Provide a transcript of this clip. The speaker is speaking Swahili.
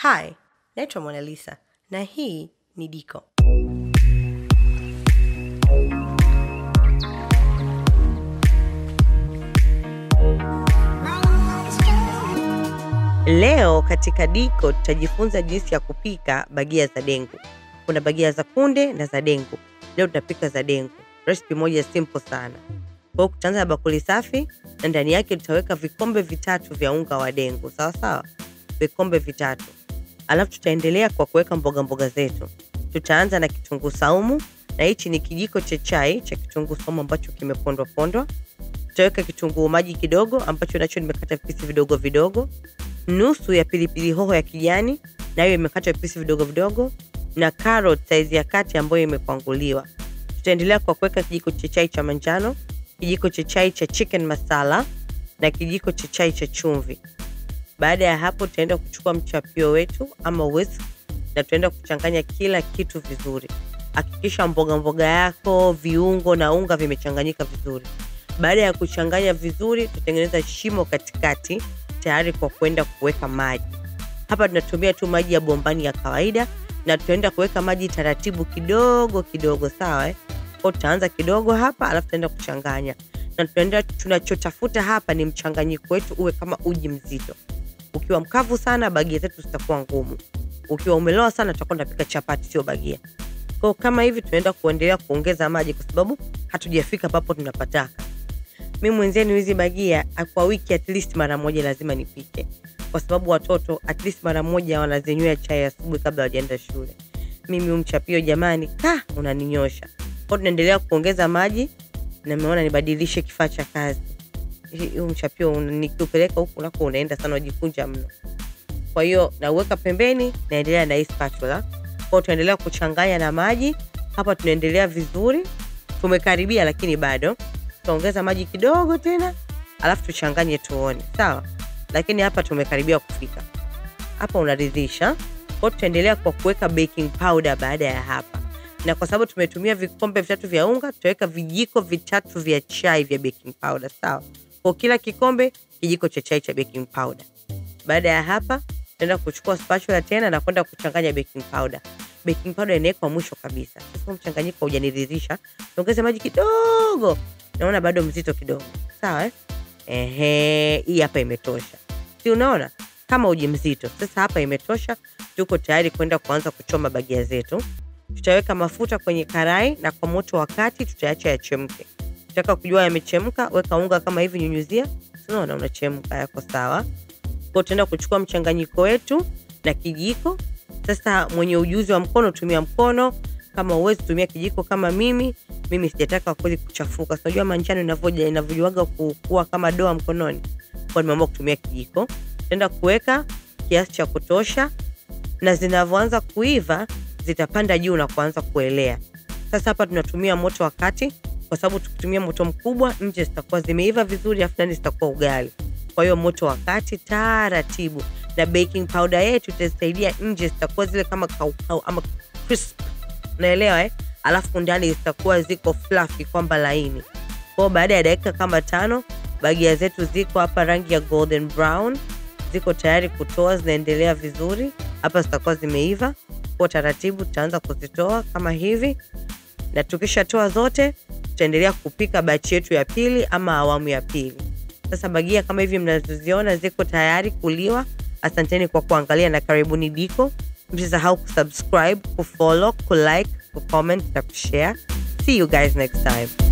Hi, naitwa Monalisa na hii ni Diko. Leo katika Diko tutajifunza jinsi ya kupika bhajia za dengu. Kuna bhajia za kunde na za dengu. Leo tutapika za dengu. Recipe moja simple sana. Kwa kutaanza na bakuli safi na ndani yake tutaweka vikombe 3 vya unga wa dengu. Sawa sawa? Vikombe 3. Alafu tutaendelea kwa kuweka mboga zetu. Tutaanza na kitunguu saumu na hichi ni kijiko cha chai cha kitunguu saumu ambacho kimepondwa. Tutaweka kitunguu maji kidogo ambacho nacho nimekata vipisi vidogo. Nusu ya pilipili hoho ya kijani nayo imekatwa vipisi vidogo na carrot size ya kati ambayo imekwanguliwa. Tutaendelea kwa kuweka kijiko cha chai cha manjano, kijiko cha chai cha chicken masala na kijiko cha chai cha chumvi. Baada ya hapo tutaenda kuchukua mchapio wetu ama uwezo na tutaenda kuchanganya kila kitu vizuri. Hakikisha mboga yako, viungo na unga vimechanganyika vizuri. Baada ya kuchanganya vizuri, tutengeneza shimo katikati tayari kwa kwenda kuweka maji. Hapa tunatumia tu maji ya bombani ya kawaida na tutaenda kuweka maji taratibu kidogo sawa Kwa tutaanza kidogo hapa alafu tutaenda kuchanganya. Na tunachotafuta hapa ni mchanganyiko wetu uwe kama uji mzito. Ukiwa mkavu sana bhajia zetu zitakuwa ngumu. Ukiwa umeloa sana tutakuwa tunapika chapati sio bhajia. Kwa kama hivi tunaenda kuendelea kuongeza maji kwa sababu hatujafika papo tunapataka. Mimi mwenzenu hizi bhajia kwa wiki at least mara moja lazima nipike. Kwa sababu watoto at least mara moja wanazinywea chai asubuhi kabla hawajaenda shule. Mimi umchapio jamani, unaninyosha. Kwa tunaendelea kuongeza maji na nimeona nibadilishe kifaa cha kazi. Huu mchapio nikiupeleka huku nako unaenda sana ujikunja mno. Kwa hiyo nauweka pembeni naendelea na hii spatula. Kwa tunaendelea kuchanganya na maji. Hapa tunaendelea vizuri. Tumekaribia lakini bado. Tutaongeza maji kidogo tena alafu tuchanganye tuone. Sawa? Lakini hapa tumekaribia kufika. Hapa unaridhisha. Kwa tutaendelea kwa kuweka baking powder baada ya hapa. Na kwa sababu tumetumia vikombe 3 vya unga, tutaweka vijiko 3 vya chai vya baking powder. Sawa? Kwa kila kikombe kijiko cha chai cha baking powder. Baada ya hapa tutaenda kuchukua spatula tena na kwenda kuchanganya baking powder. Baking powder inawekwa mwisho kabisa. Sasa mchanganyiko hujaniridhisha, tuongeze maji kidogo. Naona bado mzito kidogo. Sawa hii hapa imetosha. Si unaona kama uji mzito. Sasa hapa imetosha. Tuko tayari kwenda kuanza kuchoma bhajia zetu. Tutaweka mafuta kwenye karai na kwa moto wa kati tutaacha yachemke. Ukitaka kujua yamechemka, weka unga kama hivi nyunyuzia. Unaona unachemka yako sawa. Kwa tutaenda kuchukua mchanganyiko wetu na kijiko. Sasa mwenye ujuzi wa mkono tumia mkono, kama uwezo tumia kijiko kama mimi sijataka kweli kuchafuka. Unajua manjano inavyojuaga kukua kama doa mkononi. Kwa nimeamua kutumia kijiko. Tutaenda kuweka kiasi cha kutosha na zinavyoanza kuiva zitapanda juu na kuanza kuelea. Sasa hapa tunatumia moto wa kati kwa sababu tukitumia moto mkubwa nje zitakuwa zimeiva vizuri afu ndani zitakuwa ugali. Kwa hiyo moto wa kati taratibu na baking powder yetu itasaidia nje zitakuwa zile kama kaukau ama crisp. Unaelewa Alafu ndani zitakuwa ziko fluffy kwamba laini. Kwa baada ya dakika kama 5 bhajia zetu ziko hapa rangi ya golden brown. Ziko tayari kutoa, zinaendelea vizuri. Hapa zitakuwa zimeiva. Kwa taratibu tutaanza kuzitoa kama hivi. Na tukishatoa zote tutaendelea kupika batch yetu ya pili ama awamu ya pili. Sasa bhajia kama hivi mnazoziona ziko tayari kuliwa. Asanteni kwa kuangalia na karibuni Diko. Msisahau kusubscribe, kufollow, kulike, kucomment na kushare. See you guys next time.